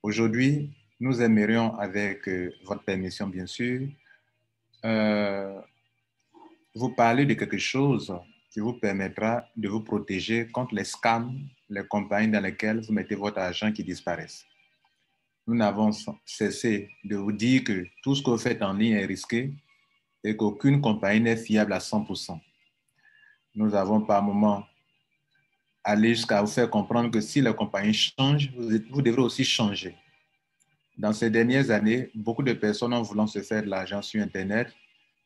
Aujourd'hui, nous aimerions, avec votre permission bien sûr, euh, vous parler de quelque chose qui vous permettra de vous protéger contre les scams, les compagnies dans lesquelles vous mettez votre argent qui disparaissent. Nous n'avons cessé de vous dire que tout ce que vous faites en ligne est risqué et qu'aucune compagnie n'est fiable à 100%. Nous avons par moments allé jusqu'à vous faire comprendre que si la compagnie change, vous devrez aussi changer. Dans ces dernières années, beaucoup de personnes, en voulant se faire de l'argent sur Internet,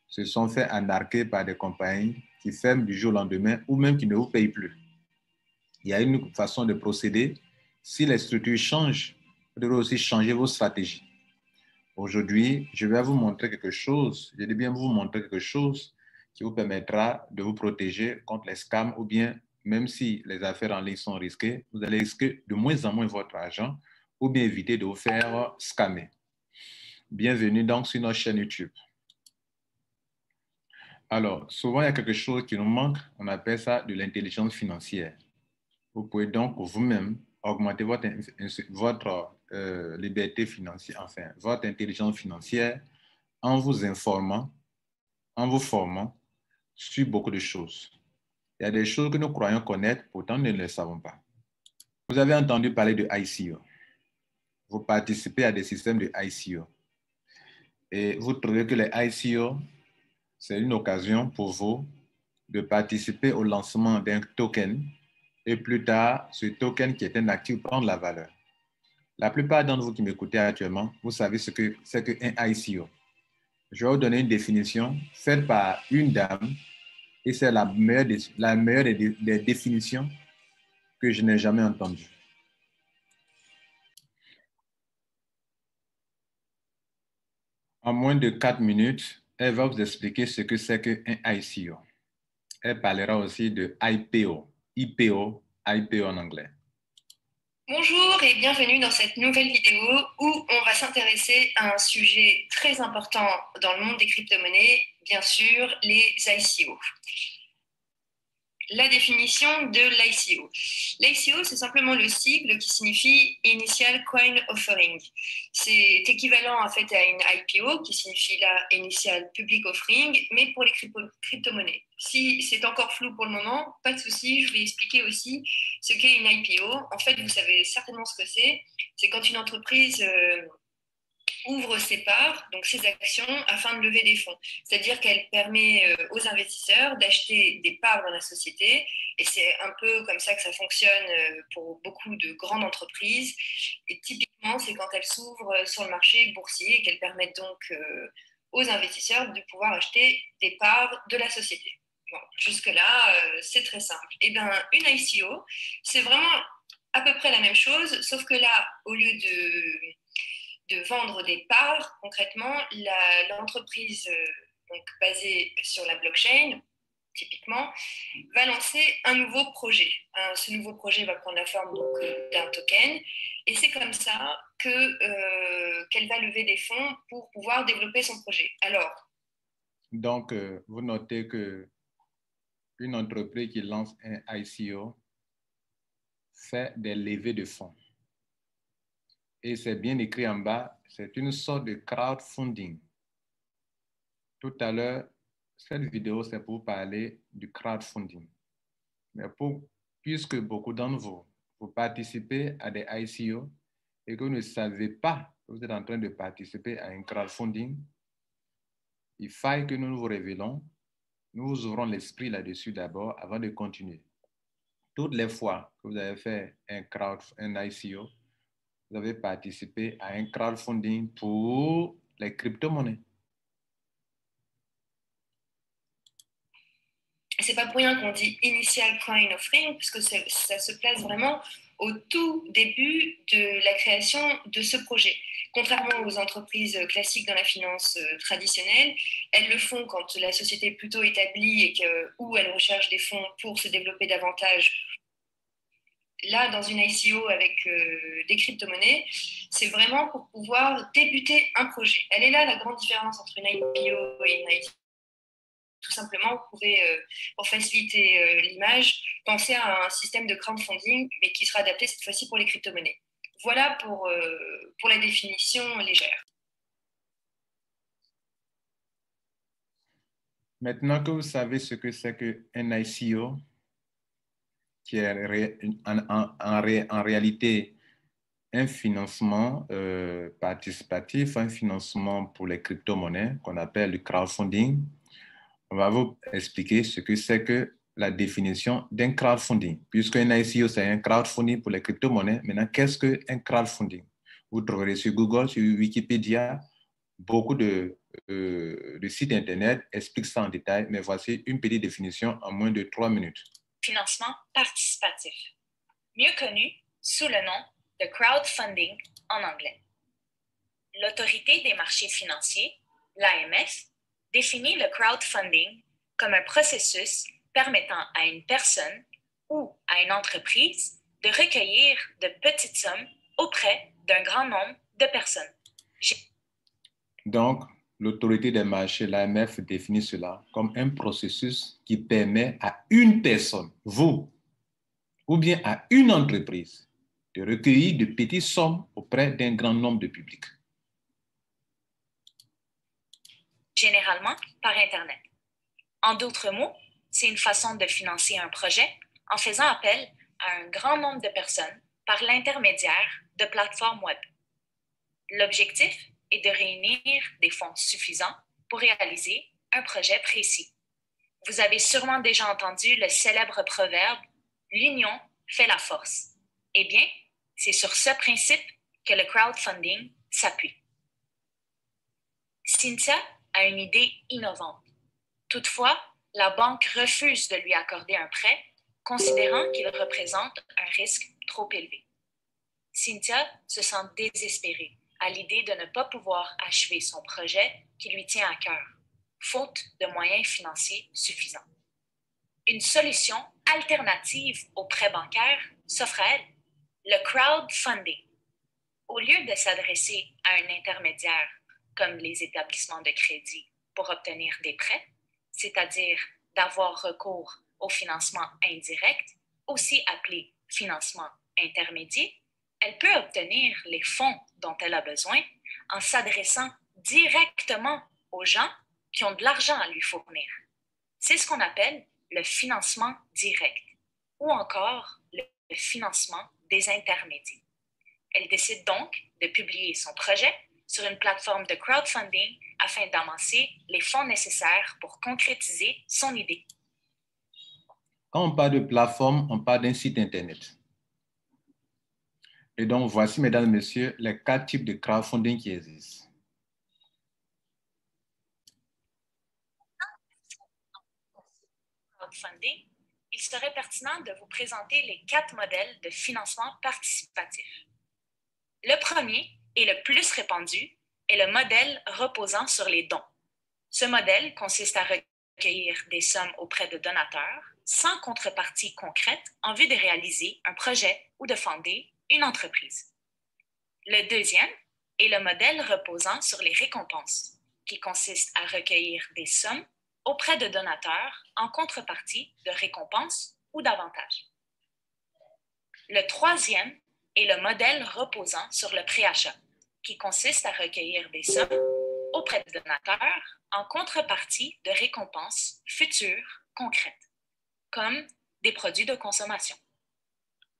se sont fait arnaquer par des compagnies qui ferment du jour au lendemain ou même qui ne vous payent plus. Il y a une façon de procéder. Si les structures changent, vous devrez aussi changer vos stratégies. Aujourd'hui, je vais vous montrer quelque chose, je dis bien vous montrer quelque chose qui vous permettra de vous protéger contre les scams ou bien, même si les affaires en ligne sont risquées, vous allez risquer de moins en moins votre argent ou bien éviter de vous faire scammer. Bienvenue donc sur notre chaîne YouTube. Alors, souvent, il y a quelque chose qui nous manque, on appelle ça de l'intelligence financière. Vous pouvez donc vous-même augmenter votre liberté financière, enfin, votre intelligence financière en vous informant, en vous formant sur beaucoup de choses. Il y a des choses que nous croyons connaître, pourtant nous ne les savons pas. Vous avez entendu parler de ICO. Vous participez à des systèmes de ICO. Et vous trouvez que les ICO, c'est une occasion pour vous de participer au lancement d'un token et plus tard, ce token qui est un actif prend de la valeur. La plupart d'entre vous qui m'écoutez actuellement, vous savez ce que c'est qu'un ICO. Je vais vous donner une définition faite par une dame et c'est la meilleure des définitions que je n'ai jamais entendues. En moins de 4 minutes, elle va vous expliquer ce que c'est qu'un ICO. Elle parlera aussi de IPO, IPO en anglais. Bonjour et bienvenue dans cette nouvelle vidéo où on va s'intéresser à un sujet très important dans le monde des crypto-monnaies, bien sûr, les ICO. La définition de l'ICO. L'ICO, c'est simplement le sigle qui signifie Initial Coin Offering. C'est équivalent en fait à une IPO qui signifie la Initial Public Offering, mais pour les crypto-monnaies. Si c'est encore flou pour le moment, pas de souci, je vais expliquer aussi ce qu'est une IPO. En fait, vous savez certainement ce que c'est. C'est quand une entreprise ouvre ses parts, donc ses actions, afin de lever des fonds. C'est-à-dire qu'elle permet aux investisseurs d'acheter des parts dans la société, et c'est un peu comme ça que ça fonctionne pour beaucoup de grandes entreprises. Et typiquement, c'est quand elles s'ouvrent sur le marché boursier et qu'elles permettent donc aux investisseurs de pouvoir acheter des parts de la société. Bon, jusque-là, c'est très simple. Et bien, une ICO, c'est vraiment à peu près la même chose, sauf que là, au lieu de vendre des parts, concrètement, l'entreprise basée sur la blockchain, typiquement, va lancer un nouveau projet. Ce nouveau projet va prendre la forme d'un token, et c'est comme ça qu'elle va lever des fonds pour pouvoir développer son projet. Alors, donc, vous notez que une entreprise qui lance un ICO fait des levées de fonds. Et c'est bien écrit en bas, c'est une sorte de crowdfunding. Tout à l'heure, cette vidéo, c'est pour parler du crowdfunding. Mais puisque beaucoup d'entre vous, vous participez à des ICO et que vous ne savez pas que vous êtes en train de participer à un crowdfunding, il faille que nous vous révélons, nous vous ouvrons l'esprit là-dessus d'abord avant de continuer. Toutes les fois que vous avez fait un ICO, vous avez participé à un crowdfunding pour les crypto-monnaies. c'est pas pour rien qu'on dit Initial Coin Offering, puisque ça se place vraiment au tout début de la création de ce projet. Contrairement aux entreprises classiques dans la finance traditionnelle, elles le font quand la société est plutôt établie et où elle recherche des fonds pour se développer davantage. Là, dans une ICO avec des crypto-monnaies, c'est vraiment pour pouvoir débuter un projet. Elle est là la grande différence entre une IPO et une ICO. Tout simplement, vous pouvez, pour faciliter l'image, penser à un système de crowdfunding, mais qui sera adapté cette fois-ci pour les crypto-monnaies. Voilà pour la définition légère. Maintenant que vous savez ce que c'est qu'un ICO, qui est en réalité un financement participatif, un financement pour les crypto-monnaies qu'on appelle le crowdfunding, on va vous expliquer ce que c'est que la définition d'un crowdfunding. Puisque un ICO, c'est un crowdfunding pour les crypto-monnaies, maintenant, qu'est-ce qu'un crowdfunding? Vous trouverez sur Google, sur Wikipédia, beaucoup de sites Internet expliquent ça en détail, mais voici une petite définition en moins de 3 minutes. Financement participatif, mieux connu sous le nom de crowdfunding en anglais. L'Autorité des marchés financiers, l'AMF, définit le crowdfunding comme un processus permettant à une personne ou à une entreprise de recueillir de petites sommes auprès d'un grand nombre de personnes. Donc, l'autorité des marchés, l'AMF, définit cela comme un processus qui permet à une personne, vous, ou bien à une entreprise, de recueillir de petites sommes auprès d'un grand nombre de publics. Généralement par Internet. En d'autres mots, c'est une façon de financer un projet en faisant appel à un grand nombre de personnes par l'intermédiaire de plateformes web. L'objectif est de réunir des fonds suffisants pour réaliser un projet précis. Vous avez sûrement déjà entendu le célèbre proverbe « L'union fait la force ». Eh bien, c'est sur ce principe que le crowdfunding s'appuie. Cynthia a une idée innovante. Toutefois, la banque refuse de lui accorder un prêt, considérant qu'il représente un risque trop élevé. Cynthia se sent désespérée à l'idée de ne pas pouvoir achever son projet qui lui tient à cœur, faute de moyens financiers suffisants. Une solution alternative au prêt bancaire s'offre à elle, le crowdfunding. Au lieu de s'adresser à un intermédiaire comme les établissements de crédit pour obtenir des prêts, c'est-à-dire d'avoir recours au financement indirect, aussi appelé financement intermédiaire, elle peut obtenir les fonds dont elle a besoin en s'adressant directement aux gens qui ont de l'argent à lui fournir. C'est ce qu'on appelle le financement direct ou encore le financement des intermédiaires. Elle décide donc de publier son projet sur une plateforme de crowdfunding afin d'amasser les fonds nécessaires pour concrétiser son idée. Quand on parle de plateforme, on parle d'un site Internet. Et donc, voici, mesdames et messieurs, les 4 types de crowdfunding qui existent. Crowdfunding, il serait pertinent de vous présenter les 4 modèles de financement participatif. Le premier, et le plus répandu, est le modèle reposant sur les dons. Ce modèle consiste à recueillir des sommes auprès de donateurs sans contrepartie concrète en vue de réaliser un projet ou de fonder une entreprise. Le deuxième est le modèle reposant sur les récompenses, qui consiste à recueillir des sommes auprès de donateurs en contrepartie de récompenses ou d'avantages. Le troisième est le modèle reposant sur le préachat, qui consiste à recueillir des sommes auprès de donateurs en contrepartie de récompenses futures concrètes, comme des produits de consommation.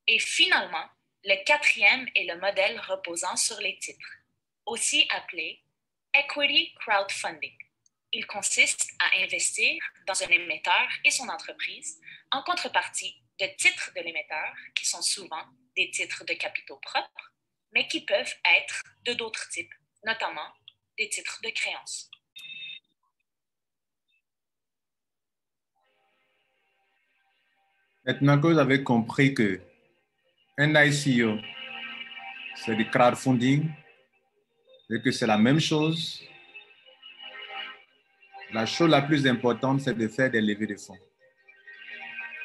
Et finalement, le quatrième est le modèle reposant sur les titres, aussi appelé Equity Crowdfunding. Il consiste à investir dans un émetteur et son entreprise en contrepartie de titres de l'émetteur qui sont souvent des titres de capitaux propres, mais qui peuvent être de d'autres types, notamment des titres de créance. Maintenant que vous avez compris que un ICO, c'est du crowdfunding et que c'est la même chose, la chose la plus importante, c'est de faire des levées de fonds.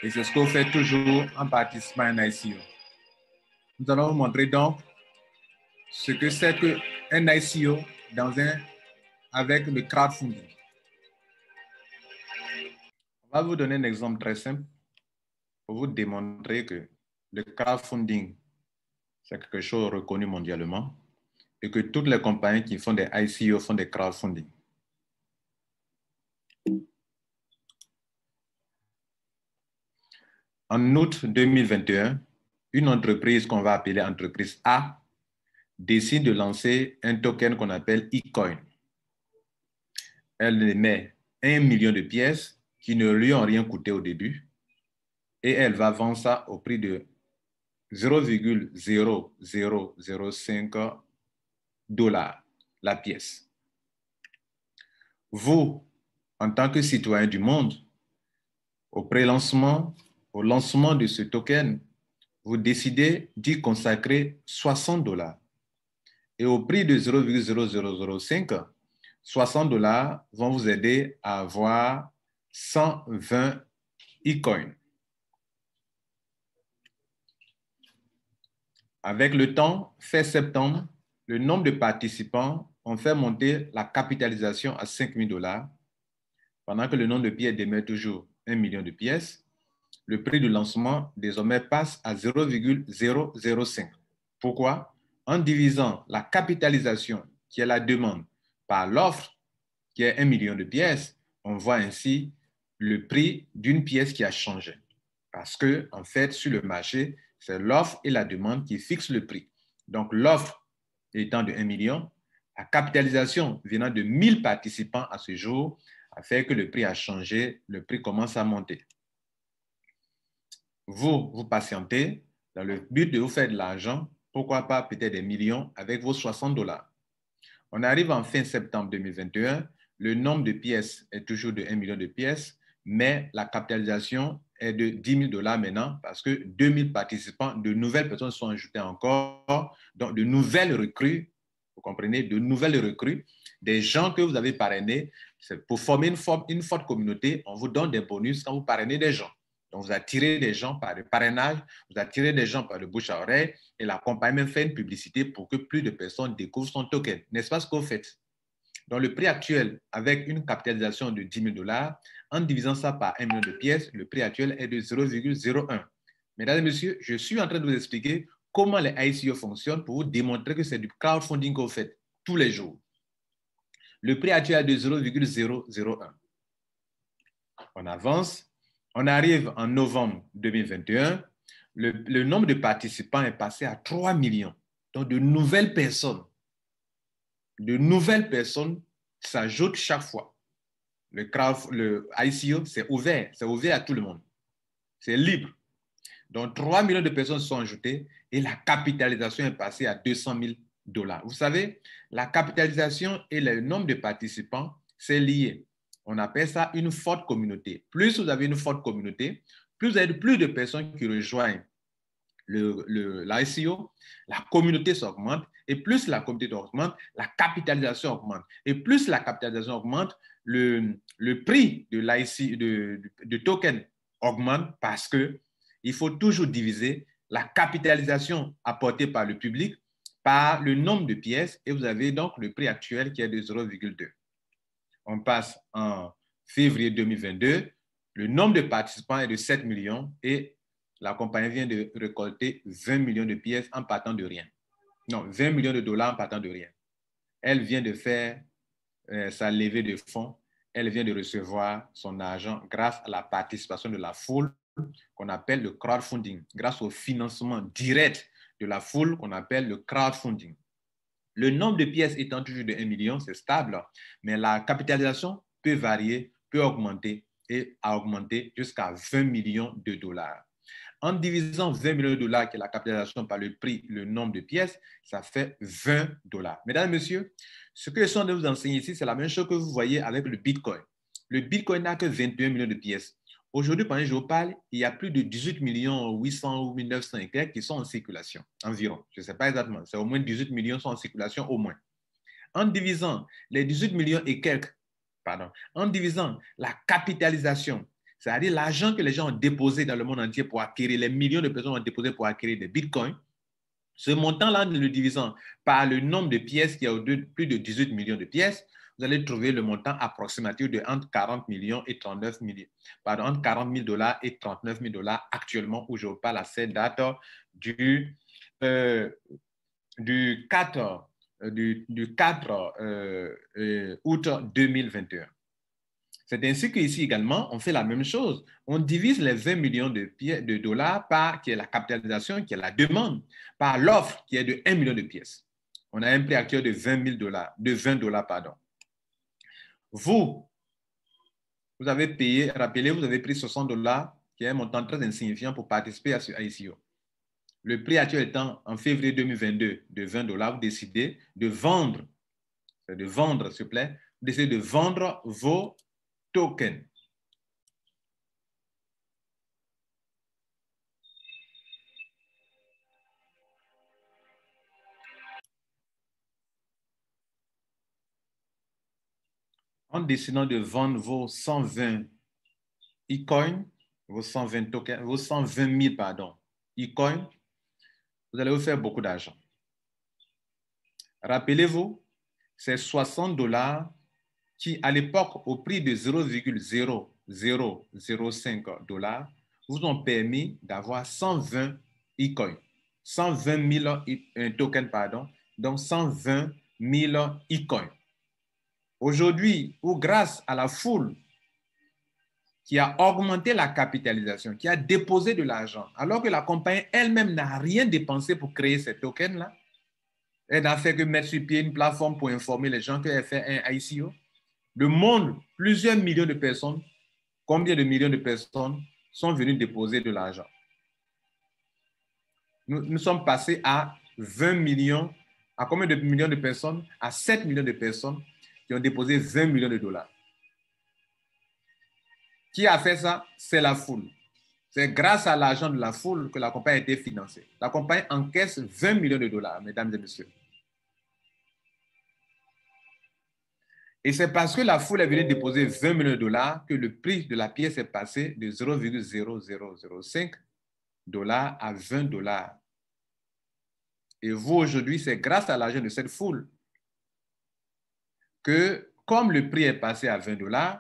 Et c'est ce qu'on fait toujours en participant à un ICO. Nous allons vous montrer donc ce que c'est qu'un ICO avec le crowdfunding. On va vous donner un exemple très simple pour vous démontrer que le crowdfunding, C'est quelque chose reconnu mondialement et que toutes les compagnies qui font des ICO font des crowdfunding. En août 2021, une entreprise qu'on va appeler entreprise A décide de lancer un token qu'on appelle eCoin. Elle émet 1 million de pièces qui ne lui ont rien coûté au début et elle va vendre ça au prix de 0,0005 $ la pièce. Vous, en tant que citoyen du monde, au lancement de ce token, vous décidez d'y consacrer 60 $. Et au prix de 0,0005, 60 $ vont vous aider à avoir 120 e-coins. Avec le temps, fin septembre, le nombre de participants ont fait monter la capitalisation à 5 000 $, pendant que le nombre de pièces demeure toujours 1 million de pièces. Le prix de lancement désormais passe à 0,005. Pourquoi? En divisant la capitalisation, qui est la demande, par l'offre, qui est 1 million de pièces, on voit ainsi le prix d'une pièce qui a changé. Parce que, en fait, sur le marché, c'est l'offre et la demande qui fixent le prix. Donc, l'offre étant de 1 million, la capitalisation venant de 1000 participants à ce jour a fait que le prix a changé, le prix commence à monter. Vous patientez dans le but de vous faire de l'argent, pourquoi pas peut-être des millions avec vos 60 $. On arrive en fin septembre 2021, le nombre de pièces est toujours de 1 million de pièces, mais la capitalisation est de 10 000 $ maintenant parce que 2000 participants, de nouvelles personnes sont ajoutées encore, donc de nouvelles recrues, vous comprenez, de nouvelles recrues, des gens que vous avez parrainés. Pour former une forte communauté, on vous donne des bonus quand vous parrainez des gens. Donc, vous attirez des gens par le parrainage, vous attirez des gens par le bouche à oreille et la compagnie même fait une publicité pour que plus de personnes découvrent son token. N'est-ce pas ce que vous faites? Donc, le prix actuel, avec une capitalisation de 10 000 $, en divisant ça par 1 million de pièces, le prix actuel est de 0,01. Mesdames et messieurs, je suis en train de vous expliquer comment les ICO fonctionnent pour vous démontrer que c'est du crowdfunding que vous faites tous les jours. Le prix actuel est de 0,001. On avance. On arrive en novembre 2021, le nombre de participants est passé à 3 millions. Donc, de nouvelles personnes s'ajoutent chaque fois. Le ICO, c'est ouvert à tout le monde. C'est libre. Donc, 3 millions de personnes sont ajoutées et la capitalisation est passée à 200 000 $. Vous savez, la capitalisation et le nombre de participants, c'est lié. On appelle ça une forte communauté. Plus vous avez une forte communauté, plus vous avez plus de personnes qui rejoignent l'ICO, la communauté s'augmente, et plus la communauté augmente, la capitalisation augmente. Et plus la capitalisation augmente, le prix de l'ICO, de token augmente parce qu'il faut toujours diviser la capitalisation apportée par le public par le nombre de pièces, et vous avez donc le prix actuel qui est de 0,2. On passe en février 2022, le nombre de participants est de 7 millions et la compagnie vient de récolter 20 millions de pièces en partant de rien. Non, 20 millions de dollars en partant de rien. Elle vient de faire sa levée de fonds. Elle vient de recevoir son argent grâce à la participation de la foule qu'on appelle le crowdfunding, grâce au financement direct de la foule qu'on appelle le crowdfunding. Le nombre de pièces étant toujours de 1 million, c'est stable, mais la capitalisation peut varier, peut augmenter et a augmenté jusqu'à 20 millions de dollars. En divisant 20 millions de dollars, qui est la capitalisation par le prix, le nombre de pièces, ça fait 20 $. Mesdames et messieurs, ce que je suis en train de vous enseigner ici, c'est la même chose que vous voyez avec le Bitcoin. Le Bitcoin n'a que 21 millions de pièces. Aujourd'hui, pendant que je vous parle, il y a plus de 18 800 ou 900 et quelques qui sont en circulation, environ. Je ne sais pas exactement, c'est au moins 18 millions qui sont en circulation, au moins. En divisant les 18 millions et quelques, en divisant la capitalisation, c'est-à-dire l'argent que les gens ont déposé dans le monde entier pour acquérir, les millions de personnes ont déposé pour acquérir des bitcoins, ce montant-là, en le divisant par le nombre de pièces, qui est plus de 18 millions de pièces, vous allez trouver le montant approximatif de entre 40 millions et 39 millions. Pardon, entre 40 000 $ et 39 000 $ actuellement, où je vous parle à cette date du du 4 août 2021. C'est ainsi qu'ici également, on fait la même chose. On divise les 20 millions de dollars par, qui est la capitalisation, qui est la demande, par l'offre, qui est de 1 million de pièces. On a un prix actuel de 20 000 $, de 20 $, pardon. Vous avez payé, rappelez, vous avez pris 60 $, qui est un montant très insignifiant pour participer à ce ICO. Le prix actuel étant en février 2022 de 20 $, vous décidez de vendre, s'il vous plaît, vous décidez de vendre vos tokens. En décidant de vendre vos 120 e-coins, vos 120 tokens, vos 120 000, pardon, e-coins, vous allez vous faire beaucoup d'argent. Rappelez-vous, c'est 60 $ qui, à l'époque, au prix de 0,0005 $, vous ont permis d'avoir 120 e-coins, 120 000 tokens, pardon, donc 120 000 e-coins. Aujourd'hui, ou grâce à la foule qui a augmenté la capitalisation, qui a déposé de l'argent, alors que la compagnie elle-même n'a rien dépensé pour créer ces tokens-là, elle n'a fait que mettre sur pied une plateforme pour informer les gens qu'elle fait un ICO. Le monde, plusieurs millions de personnes, combien de millions de personnes sont venues déposer de l'argent? Nous sommes passés à 20 millions, à combien de millions de personnes? À 7 millions de personnes qui ont déposé 20 millions de $. Qui a fait ça? C'est la foule. C'est grâce à l'argent de la foule que la compagnie a été financée. La compagnie encaisse 20 millions de $, mesdames et messieurs. Et c'est parce que la foule est venue déposer 20 millions de $, que le prix de la pièce est passé de 0,0005 $ à 20 $. Et vous, aujourd'hui, c'est grâce à l'argent de cette foule que, comme le prix est passé à 20 $,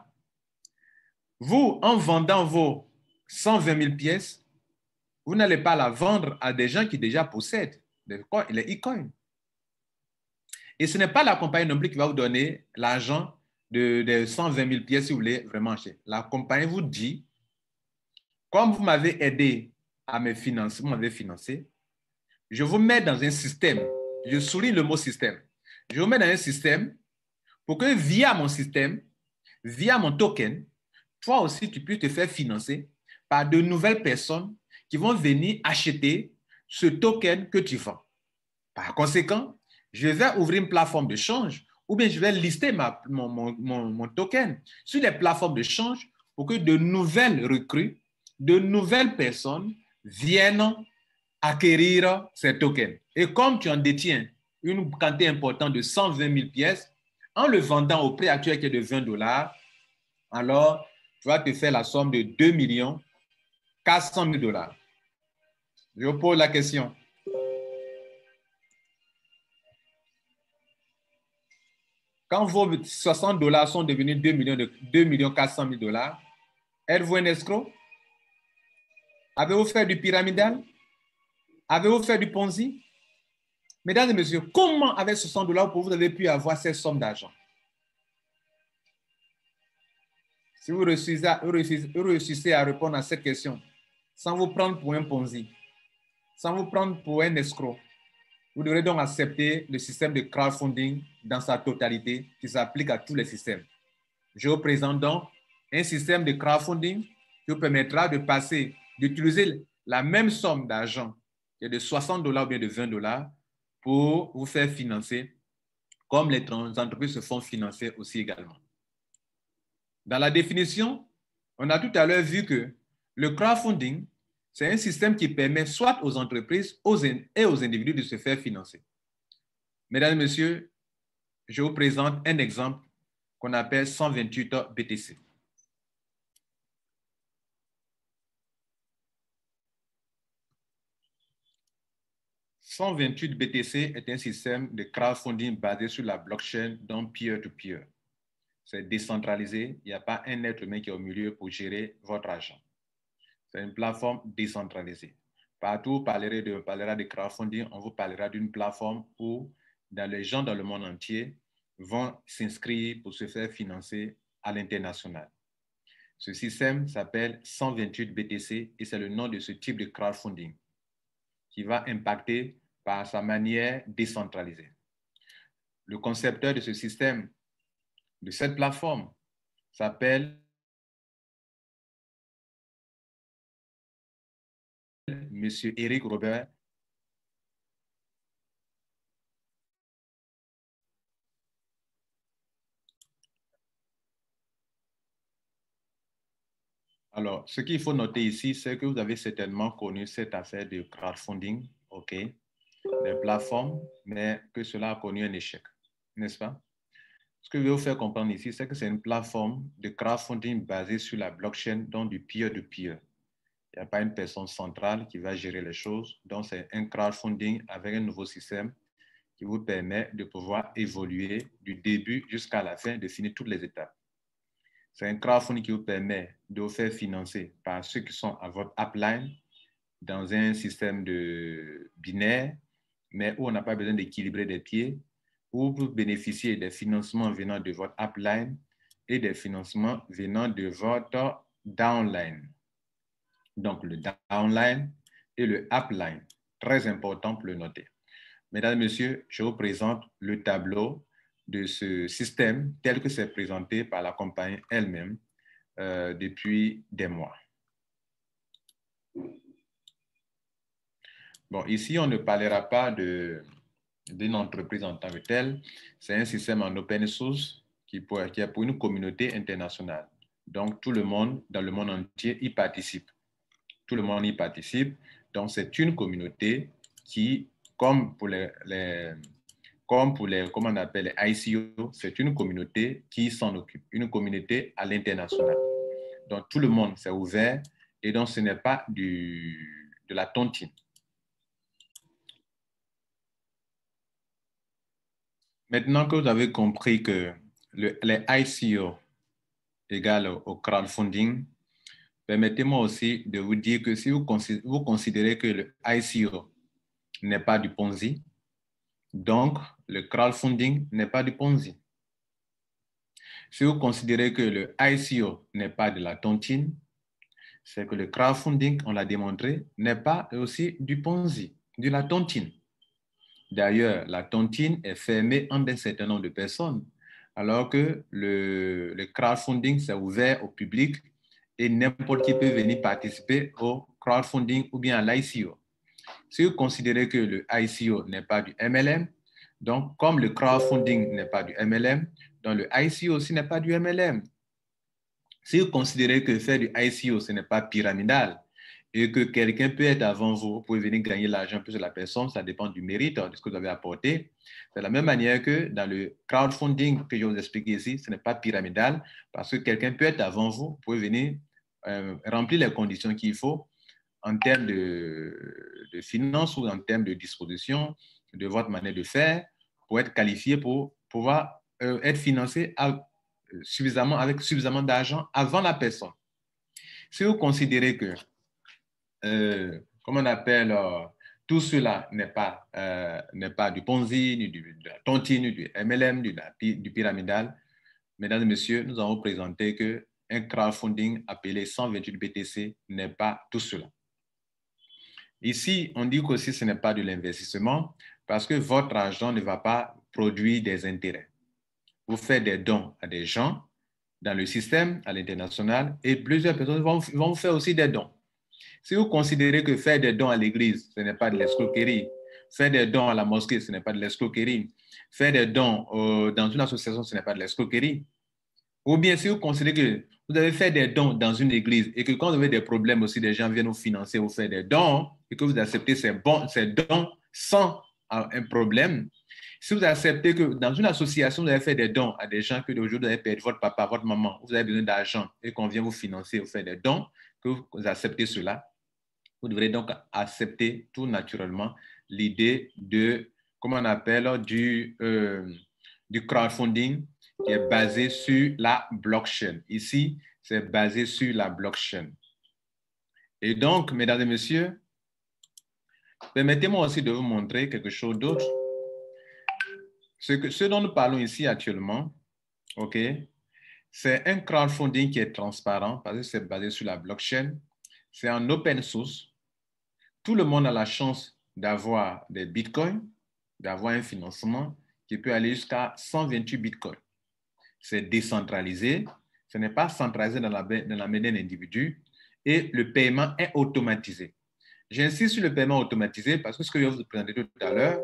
vous, en vendant vos 120 000 pièces, vous n'allez pas la vendre à des gens qui déjà possèdent les e-coins. Et ce n'est pas la compagnie non plus qui va vous donner l'argent de 120 000 pièces si vous voulez vraiment acheter. La compagnie vous dit, comme vous m'avez aidé à me financer, vous m'avez financé, je vous mets dans un système, je souligne le mot système, je vous mets dans un système pour que via mon système, via mon token, toi aussi tu puisses te faire financer par de nouvelles personnes qui vont venir acheter ce token que tu vends. Par conséquent, je vais ouvrir une plateforme de change ou bien je vais lister mon token sur les plateformes de change pour que de nouvelles recrues, de nouvelles personnes viennent acquérir ces tokens. Et comme tu en détiens une quantité importante de 120 000 pièces, en le vendant au prix actuel qui est de 20 $, alors tu vas te faire la somme de 2 400 000 $. Je vous pose la question. Quand vos 60 $ sont devenus 2 400 000 $, êtes-vous un escroc? Avez-vous fait du pyramidal? Avez-vous fait du Ponzi? Mesdames et messieurs, comment avec 60 $ vous avez pu avoir cette somme d'argent? Si vous réussissez à répondre à cette question sans vous prendre pour un Ponzi, sans vous prendre pour un escroc, vous devrez donc accepter le système de crowdfunding dans sa totalité qui s'applique à tous les systèmes. Je vous présente donc un système de crowdfunding qui vous permettra de passer, d'utiliser la même somme d'argent qui est de 60 $ ou bien de 20 $ pour vous faire financer, comme les entreprises se font financer aussi également. Dans la définition, on a tout à l'heure vu que le crowdfunding, c'est un système qui permet soit aux entreprises et aux individus de se faire financer. Mesdames et messieurs, je vous présente un exemple qu'on appelle 128 BTC. « 128 BTC est un système de crowdfunding basé sur la blockchain, donc peer-to-peer. C'est décentralisé, il n'y a pas un être humain qui est au milieu pour gérer votre argent. C'est une plateforme décentralisée. Partout, on parlera de crowdfunding, on vous parlera d'une plateforme où les gens dans le monde entier vont s'inscrire pour se faire financer à l'international. Ce système s'appelle 128 BTC et c'est le nom de ce type de crowdfunding qui va impacter par sa manière décentralisée. Le concepteur de ce système, de cette plateforme, s'appelle Monsieur Eric Robert. Alors, ce qu'il faut noter ici, c'est que vous avez certainement connu cette affaire de crowdfunding, OK, des plateformes, mais que cela a connu un échec, n'est-ce pas? Ce que je vais vous faire comprendre ici, c'est que c'est une plateforme de crowdfunding basée sur la blockchain, donc du peer-to-peer. Il n'y a pas une personne centrale qui va gérer les choses, donc c'est un crowdfunding avec un nouveau système qui vous permet de pouvoir évoluer du début jusqu'à la fin, de finir toutes les étapes. C'est un crowdfunding qui vous permet de vous faire financer par ceux qui sont à votre upline dans un système de binaire, mais où on n'a pas besoin d'équilibrer des pieds, où vous bénéficiez des financements venant de votre upline et des financements venant de votre downline. Donc, le downline et le upline, très important pour le noter. Mesdames et messieurs, je vous présente le tableau de ce système tel que c'est présenté par la compagnie elle-même depuis des mois. Bon, ici, on ne parlera pas d'une entreprise en tant que telle. C'est un système en open source qui est pour une communauté internationale. Donc, tout le monde dans le monde entier y participe. Tout le monde y participe. Donc, c'est une communauté qui, comme on appelle les ICO, c'est une communauté qui s'en occupe, une communauté à l'international. Donc, tout le monde s'est ouvert et donc ce n'est pas de la tontine. Maintenant que vous avez compris que les ICO égale au crowdfunding, permettez-moi aussi de vous dire que si vous considérez que le ICO n'est pas du Ponzi, donc le crowdfunding n'est pas du Ponzi. Si vous considérez que le ICO n'est pas de la tontine, c'est que le crowdfunding, on l'a démontré, n'est pas aussi du Ponzi, de la tontine. D'ailleurs, la tontine est fermée en un certain nombre de personnes, alors que le crowdfunding, c'est ouvert au public et n'importe qui peut venir participer au crowdfunding ou bien à l'ICO. Si vous considérez que le ICO n'est pas du MLM, donc comme le crowdfunding n'est pas du MLM, donc le ICO aussi n'est pas du MLM. Si vous considérez que faire du ICO, ce n'est pas pyramidal et que quelqu'un peut être avant vous, vous pouvez venir gagner l'argent plus de la personne, ça dépend du mérite de ce que vous avez apporté. C'est de la même manière que dans le crowdfunding que je vais vous expliquer ici, ce n'est pas pyramidal parce que quelqu'un peut être avant vous, vous pouvez venir remplir les conditions qu'il faut en termes de finances ou en termes de disposition de votre manière de faire pour être qualifié pour pouvoir être financé avec suffisamment d'argent avant la personne. Si vous considérez que, comment on appelle, tout cela n'est pas du Ponzi, ni de la tontine, ni du MLM, du pyramidal, mesdames et messieurs, nous allons présenter qu'un crowdfunding appelé 128 BTC n'est pas tout cela. Ici, on dit qu'aussi ce n'est pas de l'investissement parce que votre argent ne va pas produire des intérêts. Vous faites des dons à des gens dans le système, à l'international, et plusieurs personnes vont vous faire aussi des dons. Si vous considérez que faire des dons à l'église, ce n'est pas de l'escroquerie, faire des dons à la mosquée, ce n'est pas de l'escroquerie, faire des dons dans une association, ce n'est pas de l'escroquerie, ou bien si vous considérez que vous avez fait des dons dans une église et que quand vous avez des problèmes aussi, des gens viennent vous financer, vous faire des dons et que vous acceptez ces dons sans un problème. Si vous acceptez que dans une association, vous avez fait des dons à des gens que aujourd'hui vous avez perdu votre papa, votre maman, vous avez besoin d'argent et qu'on vient vous financer, vous faire des dons, que vous acceptez cela, vous devrez donc accepter tout naturellement l'idée de, comment on appelle, du crowdfunding qui est basé sur la blockchain. Ici, c'est basé sur la blockchain. Et donc, mesdames et messieurs, Permettez-moi aussi de vous montrer quelque chose d'autre. Ce dont nous parlons ici actuellement, OK, c'est un crowdfunding qui est transparent parce que c'est basé sur la blockchain. C'est en open source. Tout le monde a la chance d'avoir des bitcoins, d'avoir un financement qui peut aller jusqu'à 128 bitcoins. C'est décentralisé, ce n'est pas centralisé dans la main d'un individu et le paiement est automatisé. J'insiste sur le paiement automatisé parce que ce que je vais vous présenter tout à l'heure,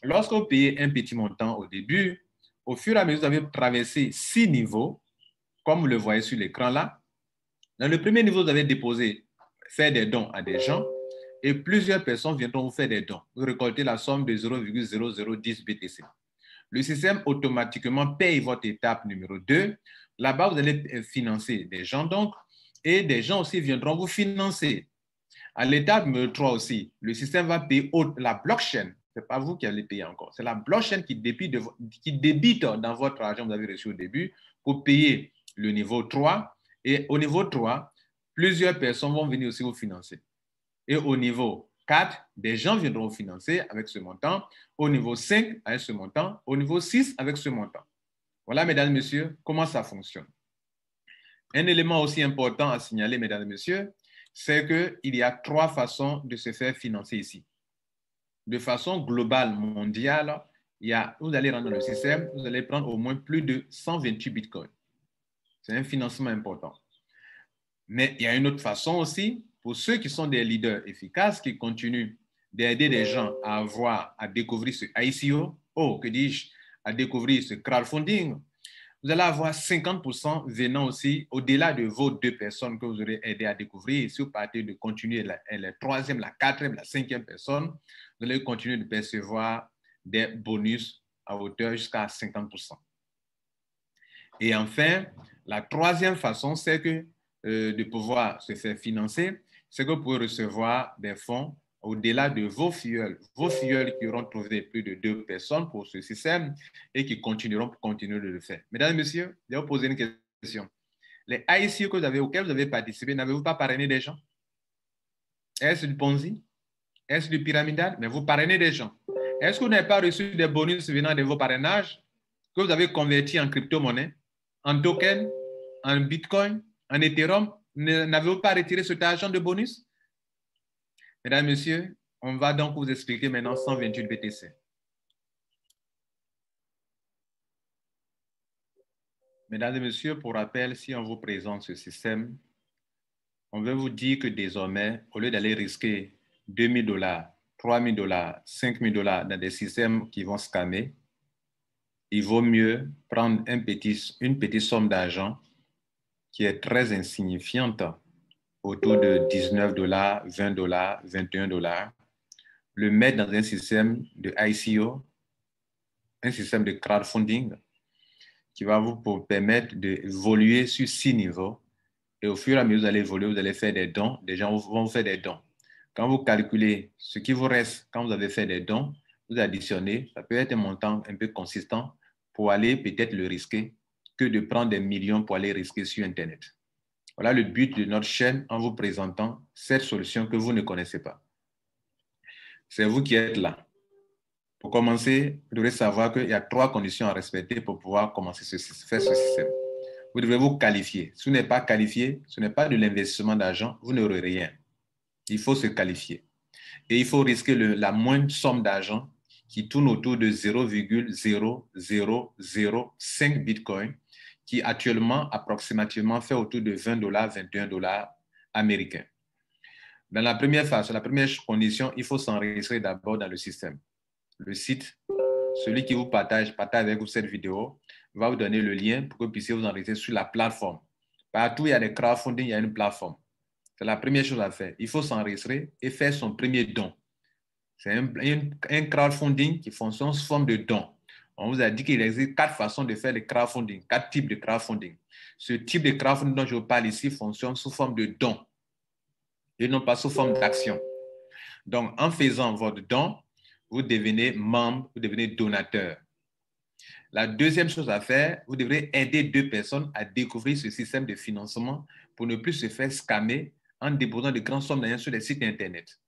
lorsque vous payez un petit montant au début, au fur et à mesure, vous avez traversé 6 niveaux, comme vous le voyez sur l'écran là. Dans le premier niveau, vous avez déposé, faire des dons à des gens et plusieurs personnes viendront vous faire des dons. Vous récoltez la somme de 0,0010 BTC. Le système automatiquement paye votre étape numéro 2. Là-bas, vous allez financer des gens donc et des gens aussi viendront vous financer. À l'étape numéro 3 aussi, le système va payer la blockchain. Ce n'est pas vous qui allez payer encore. C'est la blockchain qui débite dans votre argent que vous avez reçu au début pour payer le niveau 3. Et au niveau 3, plusieurs personnes vont venir aussi vous financer. Et au niveau 4, des gens viendront vous financer avec ce montant. Au niveau 5, avec ce montant. Au niveau 6, avec ce montant. Voilà, mesdames et messieurs, comment ça fonctionne. Un élément aussi important à signaler, mesdames et messieurs, c'est qu'il y a 3 façons de se faire financer ici. De façon globale, mondiale, vous allez rentrer dans le système, vous allez prendre au moins plus de 128 bitcoins. C'est un financement important. Mais il y a une autre façon aussi, pour ceux qui sont des leaders efficaces, qui continuent d'aider les gens à découvrir ce ICO, à découvrir ce crowdfunding. Vous allez avoir 50% venant aussi au-delà de vos 2 personnes que vous aurez aidé à découvrir. Si vous partez de continuer la 3e, la 4e, la 5e personne, vous allez continuer de percevoir des bonus à hauteur jusqu'à 50%. Et enfin, la 3e façon, c'est que de pouvoir se faire financer, c'est que vous pouvez recevoir des fonds au-delà de vos filleuls qui auront trouvé plus de 2 personnes pour ce système et qui continueront pour continuer de le faire. Mesdames et messieurs, je vais vous poser une question. Les ICO auxquels vous avez participé, n'avez-vous pas parrainé des gens? Est-ce du Ponzi? Est-ce du pyramidal? Mais vous parrainez des gens. Est-ce que vous n'avez pas reçu des bonus venant de vos parrainages que vous avez convertis en crypto-monnaie, en token, en bitcoin, en Ethereum? N'avez-vous pas retiré cet argent de bonus? Mesdames et messieurs, on va donc vous expliquer maintenant 128 BTC. Mesdames et messieurs, pour rappel, si on vous présente ce système, on veut vous dire que désormais, au lieu d'aller risquer $2 000, $3 000, $5 000 dans des systèmes qui vont scammer, il vaut mieux prendre une petite somme d'argent qui est très insignifiante, autour de $19, $20, $21, le mettre dans un système de ICO, un système de crowdfunding qui va vous permettre d'évoluer sur 6 niveaux. Et au fur et à mesure, vous allez évoluer, vous allez faire des dons. Des gens vont vous faire des dons. Quand vous calculez ce qui vous reste quand vous avez fait des dons, vous additionnez. Ça peut être un montant un peu consistant pour aller peut-être le risquer que de prendre des millions pour aller risquer sur Internet. Voilà le but de notre chaîne en vous présentant cette solution que vous ne connaissez pas. C'est vous qui êtes là. Pour commencer, vous devrez savoir qu'il y a 3 conditions à respecter pour pouvoir commencer faire ce système. Vous devez vous qualifier. Si vous n'êtes pas qualifié, ce n'est pas de l'investissement d'argent, vous n'aurez rien. Il faut se qualifier. Et il faut risquer la moindre somme d'argent qui tourne autour de 0,0005 Bitcoin, qui actuellement, approximativement, fait autour de $20, $21 américains. Dans la première phase, la première condition, il faut s'enregistrer d'abord dans le système. Le site, celui qui vous partage avec vous cette vidéo, va vous donner le lien pour que vous puissiez vous enregistrer sur la plateforme. Partout, il y a des crowdfunding, il y a une plateforme. C'est la première chose à faire. Il faut s'enregistrer et faire son premier don. C'est un crowdfunding qui fonctionne sous forme de don. On vous a dit qu'il existe 4 façons de faire le crowdfunding, 4 types de crowdfunding. Ce type de crowdfunding dont je vous parle ici fonctionne sous forme de don et non pas sous forme d'action. Donc, en faisant votre don, vous devenez membre, vous devenez donateur. La deuxième chose à faire, vous devrez aider 2 personnes à découvrir ce système de financement pour ne plus se faire scammer en déposant de grandes sommes d'argent sur les sites Internet.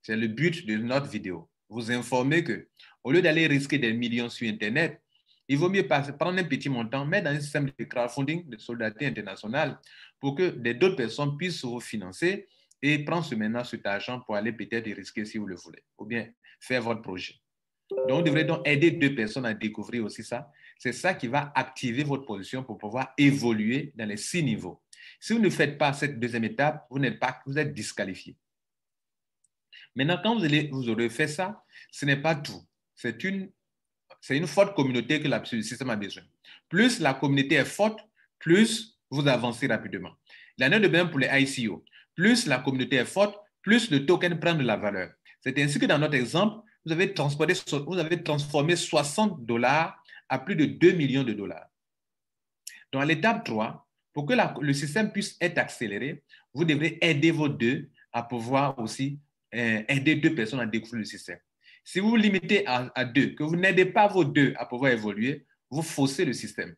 C'est le but de notre vidéo. Vous informer que, au lieu d'aller risquer des millions sur Internet, il vaut mieux prendre un petit montant, mettre dans un système de crowdfunding, de solidarité internationale, pour que d'autres personnes puissent vous financer et prendre maintenant cet argent pour aller peut-être risquer si vous le voulez, ou bien faire votre projet. Donc, vous devrez donc aider 2 personnes à découvrir aussi ça. C'est ça qui va activer votre position pour pouvoir évoluer dans les 6 niveaux. Si vous ne faites pas cette deuxième étape, vous êtes disqualifié. Maintenant, quand vous aurez fait ça, ce n'est pas tout. C'est une forte communauté que le système a besoin. Plus la communauté est forte, plus vous avancez rapidement. Il en est de même pour les ICO. Plus la communauté est forte, plus le token prend de la valeur. C'est ainsi que dans notre exemple, vous avez transformé $60 à plus de 2 millions de dollars. Donc, à l'étape 3, pour que le système puisse être accéléré, vous devrez aider vos 2 à pouvoir aussi aider 2 personnes à découvrir le système. Si vous vous limitez à 2, que vous n'aidez pas vos 2 à pouvoir évoluer, vous faussez le système.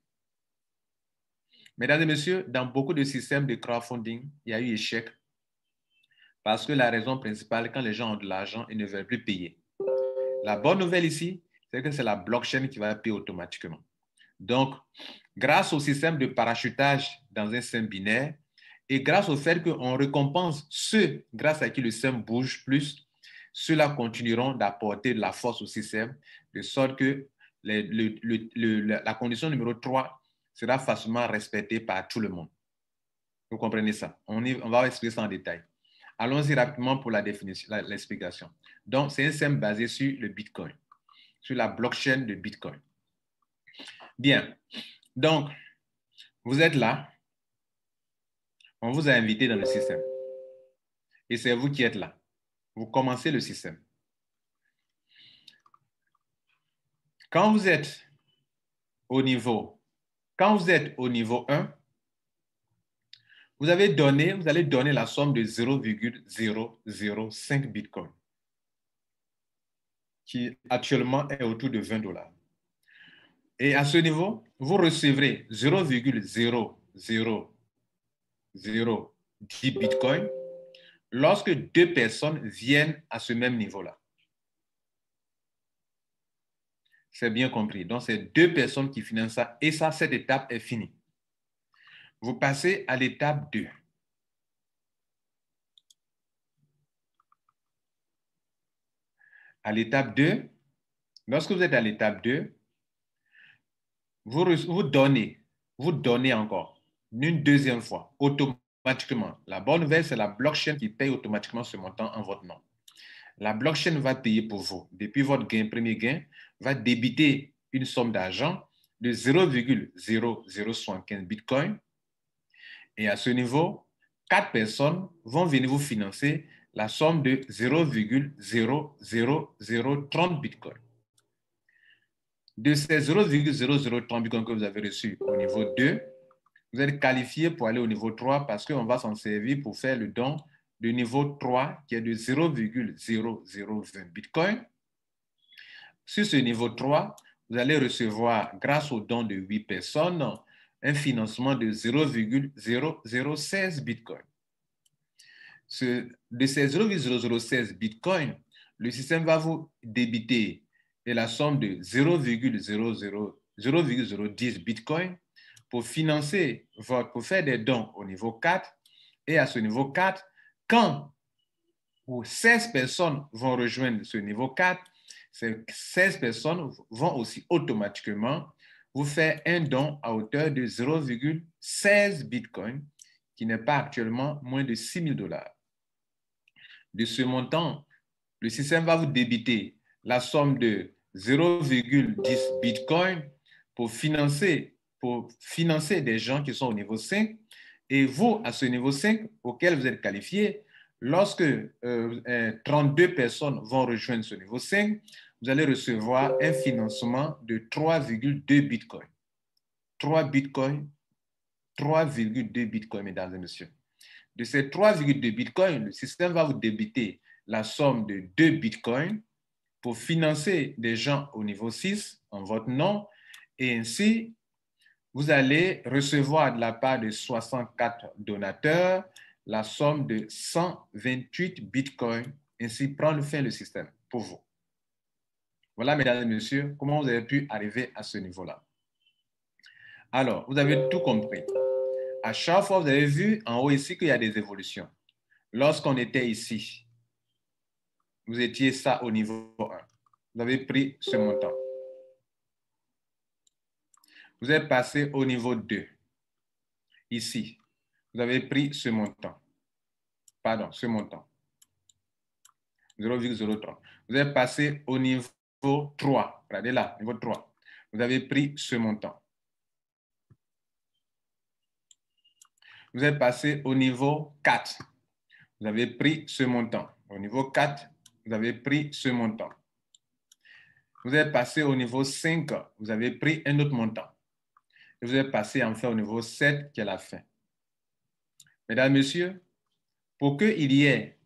Mesdames et messieurs, dans beaucoup de systèmes de crowdfunding, il y a eu échec parce que la raison principale, quand les gens ont de l'argent, ils ne veulent plus payer. La bonne nouvelle ici, c'est que c'est la blockchain qui va payer automatiquement. Donc, grâce au système de parachutage dans un système binaire et grâce au fait qu'on récompense ceux grâce à qui le système bouge plus, ceux-là continueront d'apporter de la force au système, de sorte que la condition numéro 3 sera facilement respectée par tout le monde. Vous comprenez ça? On va expliquer ça en détail. Allons-y rapidement pour l'explication. Donc, c'est un système basé sur le Bitcoin, sur la blockchain de Bitcoin. Bien. Donc, vous êtes là. On vous a invité dans le système. Et c'est vous qui êtes là. Vous commencez le système. Quand vous êtes au niveau 1, vous allez donner la somme de 0,005 Bitcoin, qui actuellement est autour de $20. Et à ce niveau, vous recevrez 0,0010 Bitcoin lorsque 2 personnes viennent à ce même niveau-là. C'est bien compris. Donc, c'est 2 personnes qui financent ça. Et ça, cette étape est finie. Vous passez à l'étape 2. À l'étape 2, lorsque vous êtes à l'étape 2, vous donnez encore une deuxième fois, automatiquement. La bonne nouvelle, c'est la blockchain qui paye automatiquement ce montant en votre nom. La blockchain va payer pour vous. Depuis votre premier gain, va débiter une somme d'argent de 0,0075 Bitcoin. Et à ce niveau, 4 personnes vont venir vous financer la somme de 0,00030 Bitcoin. De ces 0,0030 Bitcoin que vous avez reçus au niveau 2, vous êtes qualifié pour aller au niveau 3 parce qu'on va s'en servir pour faire le don de niveau 3 qui est de 0,0020 Bitcoin. Sur ce niveau 3, vous allez recevoir, grâce au don de 8 personnes, un financement de 0,0016 Bitcoin. De ces 0,0016 Bitcoin, le système va vous débiter la somme de 0,010 Bitcoin pour financer, pour faire des dons au niveau 4. Et à ce niveau 4, quand 16 personnes vont rejoindre ce niveau 4, ces 16 personnes vont aussi automatiquement vous faire un don à hauteur de 0,16 Bitcoin, qui n'est pas actuellement moins de $6,000. De ce montant, le système va vous débiter la somme de 0,10 Bitcoin pour financer des gens qui sont au niveau 5. Et vous, à ce niveau 5, auquel vous êtes qualifié, lorsque 32 personnes vont rejoindre ce niveau 5, vous allez recevoir un financement de 3,2 Bitcoin. 3,2 Bitcoin, mesdames et messieurs. De ces 3,2 Bitcoin, le système va vous débiter la somme de 2 Bitcoin pour financer des gens au niveau 6 en votre nom. Et ainsi, vous allez recevoir de la part de 64 donateurs la somme de 128 Bitcoin ainsi prendre fin le système pour vous. Voilà, mesdames et messieurs, comment vous avez pu arriver à ce niveau-là. Alors, vous avez tout compris. À chaque fois, vous avez vu en haut ici qu'il y a des évolutions. Lorsqu'on était ici, vous étiez ça au niveau 1. Vous avez pris ce montant. Vous êtes passé au niveau 2. Ici, vous avez pris ce montant. Pardon, ce montant. 0,03. Vous êtes passé au niveau 3. Regardez là, niveau 3. Vous avez pris ce montant. Vous êtes passé au niveau 4. Vous avez pris ce montant. Au niveau 4, vous avez pris ce montant. Vous êtes passé au niveau 5, vous avez pris un autre montant. Et vous êtes passé enfin au niveau 7, qui est la fin. Mesdames, Messieurs, pour qu'il y ait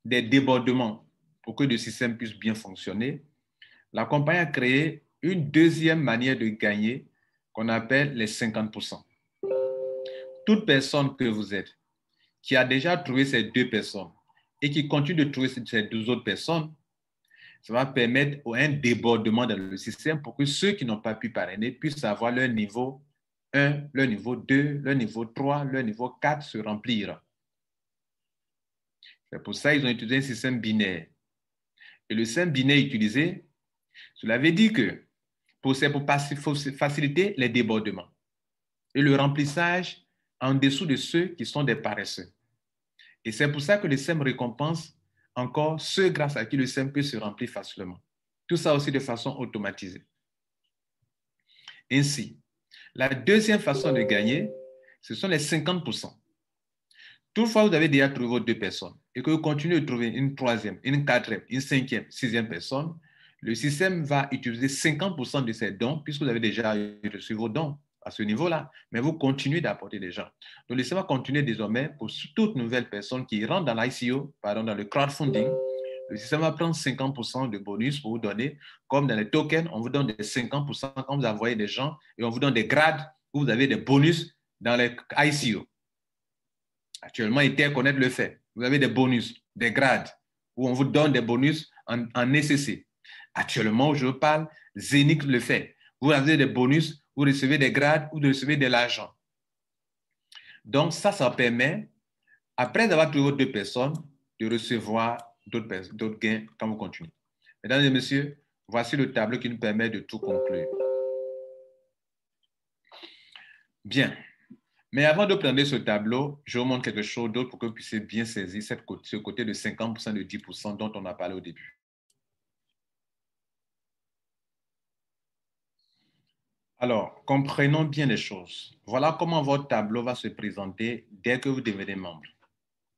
des débordements, pour que le système puisse bien fonctionner, la compagnie a créé une deuxième manière de gagner qu'on appelle les 50%. Toute personne que vous êtes qui a déjà trouvé ces 2 personnes et qui continue de trouver ces 2 autres personnes, ça va permettre un débordement dans le système pour que ceux qui n'ont pas pu parrainer puissent avoir leur niveau 1, leur niveau 2, leur niveau 3, leur niveau 4 se remplir. C'est pour ça qu'ils ont utilisé un système binaire. Et le système binaire utilisé, cela veut dire que pour faciliter les débordements et le remplissage en dessous de ceux qui sont des paresseux. Et c'est pour ça que le système récompense encore ceux grâce à qui le système peut se remplir facilement. Tout ça aussi de façon automatisée. Ainsi, la deuxième façon de gagner, ce sont les 50%. Toutefois, vous avez déjà trouvé vos 2 personnes et que vous continuez de trouver une troisième, une quatrième, une cinquième, sixième personne, le système va utiliser 50% de ces dons puisque vous avez déjà reçu vos dons à ce niveau-là, mais vous continuez d'apporter des gens. Donc, le système va continuer désormais pour toute nouvelle personne qui rentre dans l'ICO, pardon, dans le crowdfunding. Le système va prendre 50% de bonus pour vous donner, comme dans les tokens, on vous donne des 50% quand vous envoyez des gens et on vous donne des grades où vous avez des bonus dans les ICO. Actuellement, Interconnect le fait. Vous avez des bonus, des grades, où on vous donne des bonus en nécessité. Actuellement, où je vous parle, Zenith le fait. Vous avez des bonus, vous recevez des grades ou vous recevez de l'argent. Donc, ça permet, après avoir trouvé 2 personnes, de recevoir d'autres gains quand vous continuez. Mesdames et messieurs, voici le tableau qui nous permet de tout conclure. Bien. Mais avant de prendre ce tableau, je vous montre quelque chose d'autre pour que vous puissiez bien saisir ce côté de 50%, de 10% dont on a parlé au début. Alors, comprenons bien les choses. Voilà comment votre tableau va se présenter dès que vous devenez membre.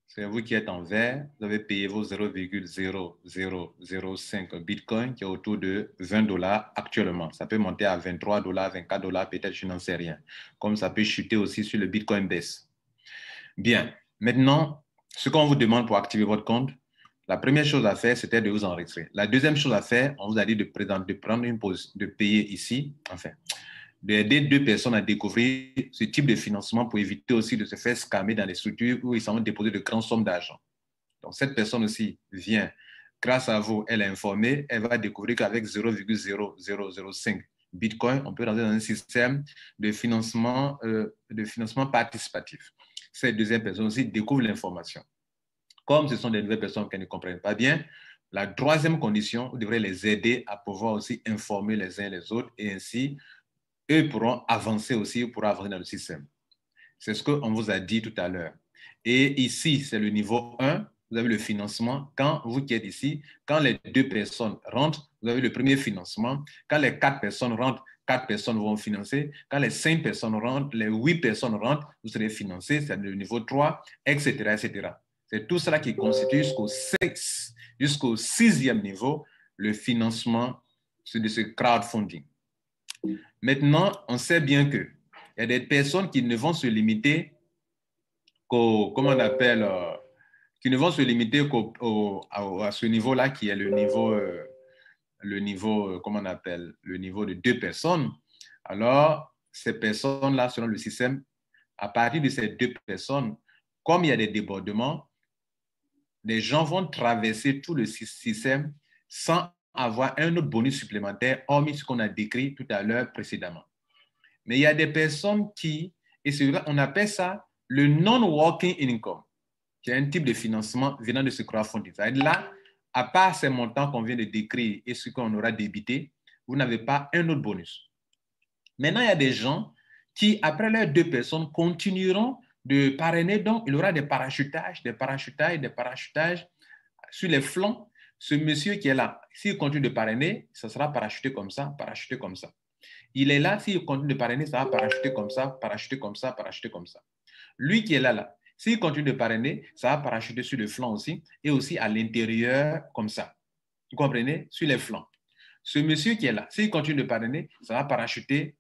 C'est vous qui êtes en vert, vous avez payé vos 0,0005 Bitcoin qui est autour de $20 actuellement. Ça peut monter à $23, $24, peut-être, je n'en sais rien. Comme ça peut chuter aussi sur le Bitcoin baisse. Bien, maintenant, ce qu'on vous demande pour activer votre compte, la première chose à faire, c'était de vous enregistrer. La deuxième chose à faire, on vous a dit de prendre une pause, de payer ici, enfin, d'aider 2 personnes à découvrir ce type de financement pour éviter aussi de se faire scammer dans les structures où ils s'en vont déposer de grandes sommes d'argent. Donc, cette personne aussi vient, grâce à vous, elle est informée, elle va découvrir qu'avec 0,0005 Bitcoin, on peut rentrer dans un système de financement participatif. Cette deuxième personne aussi découvre l'information. Comme ce sont des nouvelles personnes qui ne comprennent pas bien, la troisième condition, vous devrez les aider à pouvoir aussi informer les uns les autres et ainsi, eux pourront avancer aussi, pourront avancer dans le système. C'est ce qu'on vous a dit tout à l'heure. Et ici, c'est le niveau 1, vous avez le financement. Quand vous qui êtes ici, quand les 2 personnes rentrent, vous avez le premier financement. Quand les 4 personnes rentrent, 4 personnes vont financer. Quand les 5 personnes rentrent, les 8 personnes rentrent, vous serez financé, c'est le niveau 3, etc., etc. C'est tout cela qui constitue jusqu'au 6e niveau, le financement de ce crowdfunding. Maintenant, on sait bien qu'il y a des personnes qui ne vont se limiter qu'au, comment on appelle, qui ne vont se limiter à ce niveau-là qui est le niveau, comment on appelle, le niveau de 2 personnes. Alors, ces personnes-là, selon le système, à partir de ces 2 personnes, comme il y a des débordements, des gens vont traverser tout le système sans avoir un autre bonus supplémentaire, hormis ce qu'on a décrit tout à l'heure précédemment. Mais il y a des personnes qui, et on appelle ça le non-working income, qui est un type de financement venant de ce crowdfunding. Là, à part ces montants qu'on vient de décrire et ce qu'on aura débité, vous n'avez pas un autre bonus. Maintenant, il y a des gens qui, après leurs 2 personnes, continueront de parrainer. Donc, il y aura des parachutages sur les flancs. Ce monsieur qui est là, s'il continue de parrainer, ça sera parachuté comme ça, parachuté comme ça. Il est là, s'il continue de parrainer, ça va parachuter comme ça, parachuter comme ça, parachuter comme ça. Lui qui est là, s'il continue de parrainer, ça va parachuter sur le flanc aussi, et aussi à l'intérieur comme ça. Vous comprenez? Sur les flancs. Ce monsieur qui est là, s'il continue de parrainer, ça va parachuter.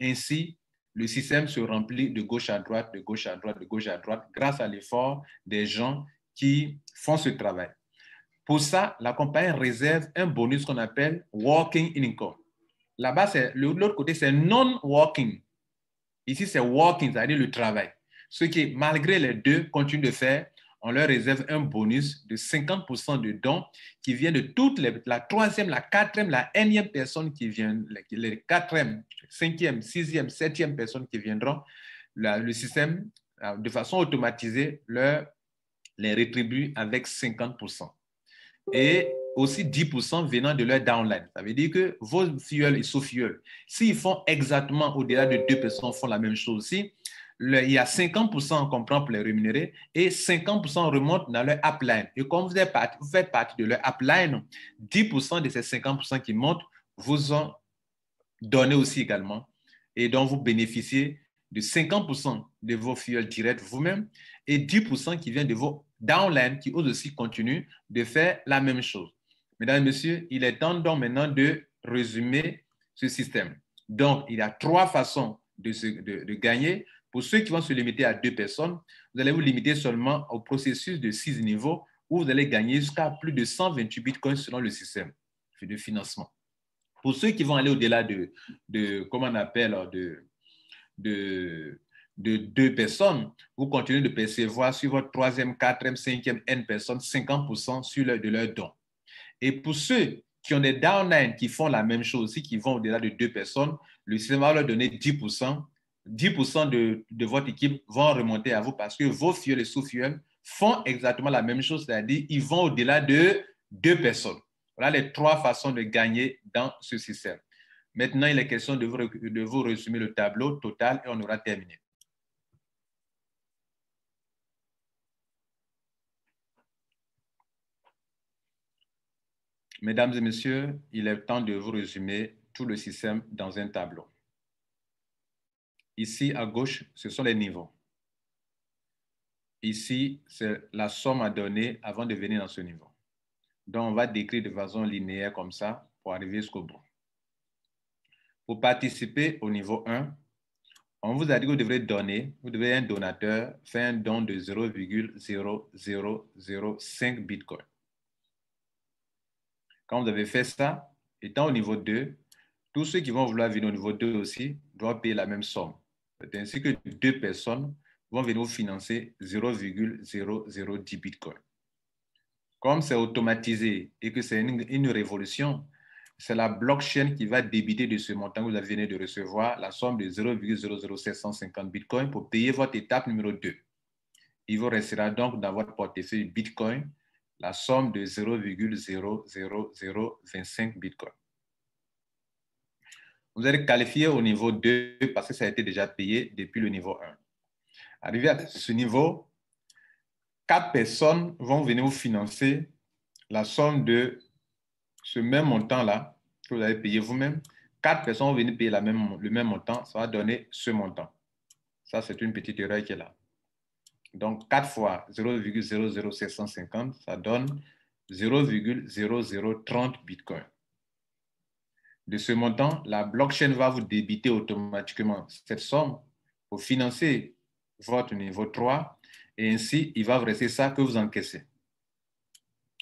Ainsi, le système se remplit de gauche à droite, de gauche à droite, de gauche à droite, grâce à l'effort des gens qui font ce travail. Pour ça, la compagnie réserve un bonus qu'on appelle working income. Là-bas, l'autre côté, c'est non-working. Ici, c'est working, c'est-à-dire le travail. Ceux qui, malgré les deux, continuent de faire, on leur réserve un bonus de 50% de dons qui vient de toutes la troisième, la quatrième, la énième personne qui vient, les quatrième, cinquième, sixième, septième personnes qui viendront. Le système, de façon automatisée, les rétribue avec 50%. Et aussi 10% venant de leur downline. Ça veut dire que vos filleuls et sous-filleuls, s'ils font exactement au-delà de 2 personnes, font la même chose aussi, il y a 50% qu'on prend pour les rémunérer et 50% remontent dans leur upline. Et comme vous faites partie de leur upline, 10% de ces 50% qui montent vous ont donné aussi également et donc vous bénéficiez de 50% de vos filleuls directs vous-même et 10% qui viennent de vos downline qui eux aussi continuent de faire la même chose. Mesdames et messieurs, il est temps donc maintenant de résumer ce système. Donc, il y a 3 façons de gagner. Pour ceux qui vont se limiter à 2 personnes, vous allez vous limiter seulement au processus de 6 niveaux où vous allez gagner jusqu'à plus de 128 bitcoins selon le système de financement. Pour ceux qui vont aller au-delà comment on appelle, de 2 personnes, vous continuez de percevoir sur votre 3e, 4e, 5e N personnes 50% de leurs dons. Et pour ceux qui ont des downlines qui font la même chose aussi, qui vont au-delà de 2 personnes, le système va leur donner 10%. 10% de votre équipe vont remonter à vous parce que vos filleuls et sous-filleuls font exactement la même chose, c'est-à-dire ils vont au-delà de 2 personnes. Voilà les 3 façons de gagner dans ce système. Maintenant, il est question de vous résumer le tableau total et on aura terminé. Mesdames et messieurs, il est temps de vous résumer tout le système dans un tableau. Ici, à gauche, ce sont les niveaux. Ici, c'est la somme à donner avant de venir dans ce niveau. Donc, on va décrire de façon linéaire comme ça pour arriver jusqu'au bout. Pour participer au niveau 1, on vous a dit que vous devrez donner, vous devez être un donateur, faire un don de 0,0005 bitcoin. Quand vous avez fait ça, étant au niveau 2, tous ceux qui vont vouloir venir au niveau 2 aussi doivent payer la même somme. C'est ainsi que 2 personnes vont venir vous financer 0,0010 bitcoin. Comme c'est automatisé et que c'est une révolution, c'est la blockchain qui va débiter de ce montant que vous venez de recevoir la somme de 0,00750 bitcoin pour payer votre étape numéro 2. Il vous restera donc dans votre portefeuille bitcoin la somme de 0,00025 bitcoin. Vous êtes qualifié au niveau 2 parce que ça a été déjà payé depuis le niveau 1. Arrivé à ce niveau, 4 personnes vont venir vous financer la somme de ce même montant-là que vous avez payé vous-même. 4 personnes vont venir payer le même montant, ça va donner ce montant. Ça, c'est une petite erreur qui est là. Donc, 4 fois 0,00750, ça donne 0,0030 bitcoin. De ce montant, la blockchain va vous débiter automatiquement cette somme pour financer votre niveau 3 et ainsi, il va vous rester ça que vous encaissez,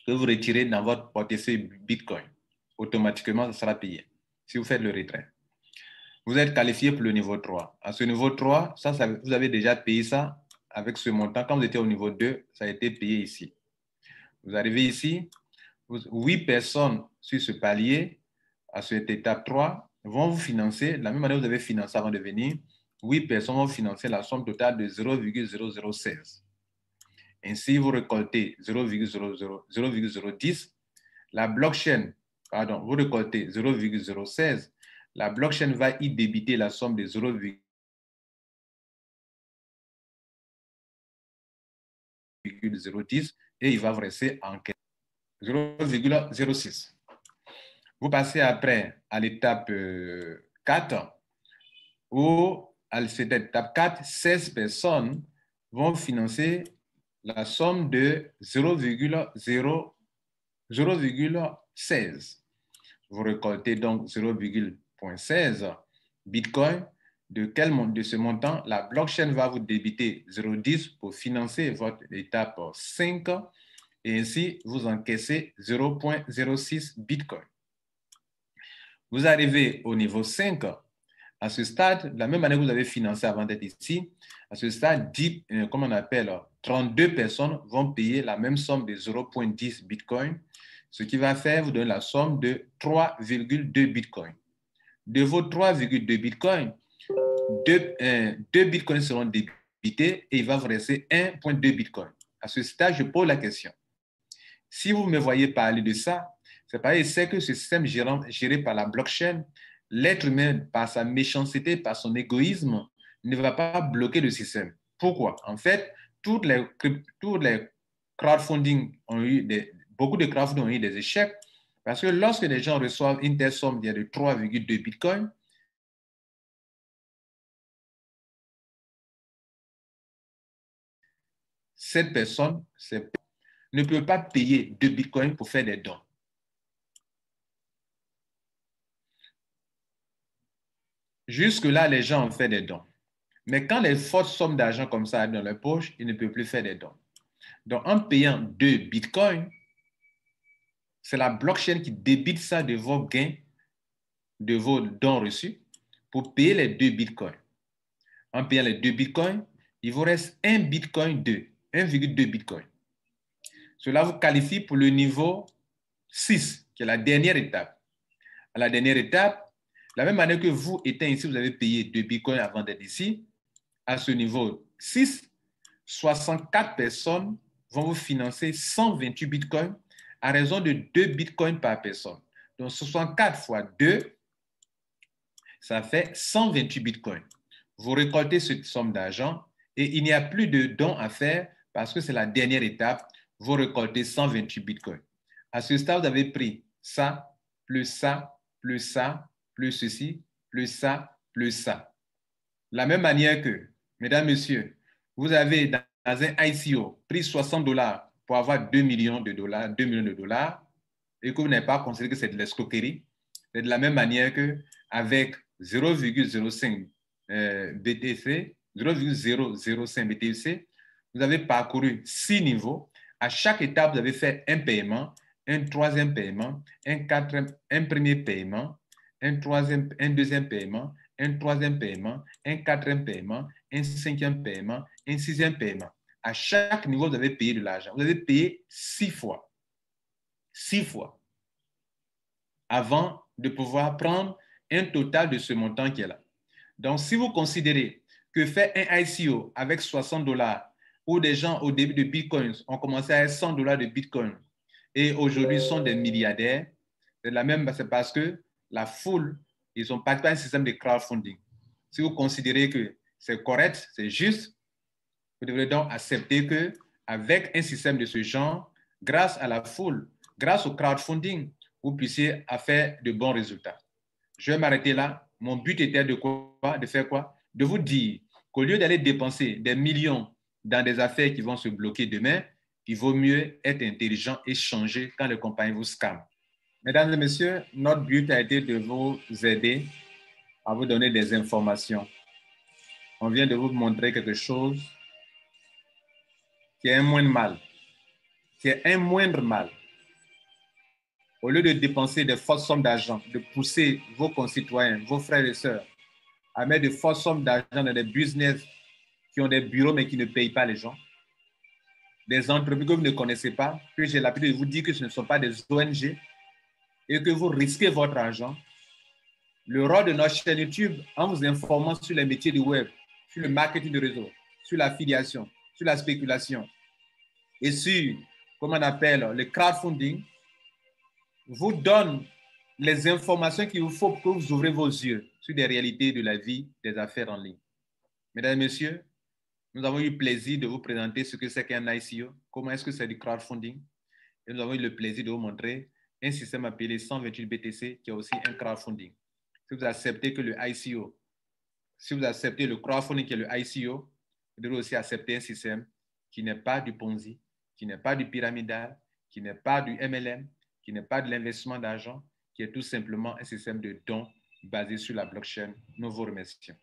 que vous retirez dans votre portefeuille bitcoin. Automatiquement, ça sera payé si vous faites le retrait. Vous êtes qualifié pour le niveau 3. À ce niveau 3, vous avez déjà payé ça avec ce montant. Quand vous étiez au niveau 2, ça a été payé ici. Vous arrivez ici, 8 personnes sur ce palier, à cette étape 3, vont vous financer, de la même manière que vous avez financé avant de venir, 8 personnes vont financer la somme totale de 0,0016. Ainsi, vous récoltez 0,010. La blockchain, pardon, vous récoltez 0,016. La blockchain va y débiter la somme de 0,010 et il va vous rester en 0,06. Vous passez après à l'étape 4 où, à cette étape 4, 16 personnes vont financer la somme de 0,16. Vous récoltez donc 0,16 Bitcoin. De ce montant, la blockchain va vous débiter 0,10 pour financer votre étape 5 et ainsi vous encaissez 0,06 Bitcoin. Vous arrivez au niveau 5. À ce stade, de la même manière que vous avez financé avant d'être ici, à ce stade, 32 personnes vont payer la même somme de 0,10 Bitcoin, ce qui va faire vous donner la somme de 3,2 Bitcoin. De vos 3,2 Bitcoin, 2 Bitcoins seront débités et il va vous rester 1,2 Bitcoin. À ce stade, je pose la question. Si vous me voyez parler de ça, c'est pareil, c'est que ce système géré par la blockchain, l'être humain, par sa méchanceté, par son égoïsme, ne va pas bloquer le système. Pourquoi? En fait, toutes les crowdfunding beaucoup de crowdfunding ont eu des échecs parce que lorsque les gens reçoivent une telle somme de 3,2 Bitcoin, cette personne ne peut pas payer 2 Bitcoins pour faire des dons. Jusque-là, les gens ont fait des dons. Mais quand les fortes sommes d'argent comme ça arrivent dans leur poche, ils ne peuvent plus faire des dons. Donc, en payant 2 Bitcoins, c'est la blockchain qui débite ça de vos gains, de vos dons reçus, pour payer les 2 Bitcoins. En payant les 2 Bitcoins, il vous reste 1 Bitcoin 2, 1,2 Bitcoin. Cela vous qualifie pour le niveau 6, qui est la dernière étape. À la dernière étape, de la même manière que vous étant ici, vous avez payé 2 Bitcoins avant d'être ici, à ce niveau 6, 64 personnes vont vous financer 128 Bitcoins à raison de 2 Bitcoins par personne. Donc, 64 fois 2, ça fait 128 Bitcoins. Vous récoltez cette somme d'argent et il n'y a plus de dons à faire parce que c'est la dernière étape. Vous récoltez 128 Bitcoins. À ce stade, vous avez pris ça, plus ça, plus ça, plus ceci, plus ça, plus ça. De la même manière que, mesdames, messieurs, vous avez dans un ICO pris $60 pour avoir 2 millions de dollars, 2 millions de dollars, et que vous n'avez pas considéré que c'est de l'escroquerie. C'est de la même manière qu'avec 0,05 BTC, 0,005 BTC, vous avez parcouru 6 niveaux. À chaque étape, vous avez fait un paiement, un troisième paiement, un premier paiement, un deuxième paiement, un troisième paiement, un quatrième paiement, un cinquième paiement, un sixième paiement. À chaque niveau, vous avez payé de l'argent. Vous avez payé 6 fois. 6 fois. Avant de pouvoir prendre un total de ce montant qui est là. Donc, si vous considérez que faire un ICO avec $60 où des gens au début de Bitcoin ont commencé à $100 de Bitcoin et aujourd'hui sont des milliardaires, c'est parce que la foule, ils ont participé à un système de crowdfunding. Si vous considérez que c'est correct, c'est juste, vous devrez donc accepter qu'avec un système de ce genre, grâce à la foule, grâce au crowdfunding, vous puissiez faire de bons résultats. Je vais m'arrêter là. Mon but était de faire quoi? De vous dire qu'au lieu d'aller dépenser des millions dans des affaires qui vont se bloquer demain, il vaut mieux être intelligent et changer quand les compagnies vous scamment. Mesdames et messieurs, notre but a été de vous aider à vous donner des informations. On vient de vous montrer quelque chose qui est un moindre mal, Au lieu de dépenser de fortes sommes d'argent, de pousser vos concitoyens, vos frères et sœurs, à mettre de fortes sommes d'argent dans des business qui qui ont des bureaux mais qui ne payent pas les gens, des entreprises que vous ne connaissez pas, que j'ai l'habitude de vous dire que ce ne sont pas des ONG et que vous risquez votre argent. Le rôle de notre chaîne YouTube, en vous informant sur les métiers du web, sur le marketing de réseau, sur l'affiliation, sur la spéculation et sur, comment on appelle, le crowdfunding, vous donne les informations qu'il vous faut pour que vous ouvrez vos yeux sur des réalités de la vie des affaires en ligne. Mesdames et messieurs, nous avons eu le plaisir de vous présenter ce que c'est qu'un ICO, comment est-ce que c'est du crowdfunding. Et nous avons eu le plaisir de vous montrer un système appelé 128 BTC qui a aussi un crowdfunding. Si vous acceptez que le ICO, si vous acceptez le crowdfunding qui est le ICO, vous devez aussi accepter un système qui n'est pas du Ponzi, qui n'est pas du pyramidal, qui n'est pas du MLM, qui n'est pas de l'investissement d'argent, qui est tout simplement un système de dons basé sur la blockchain. Nous vous remercions.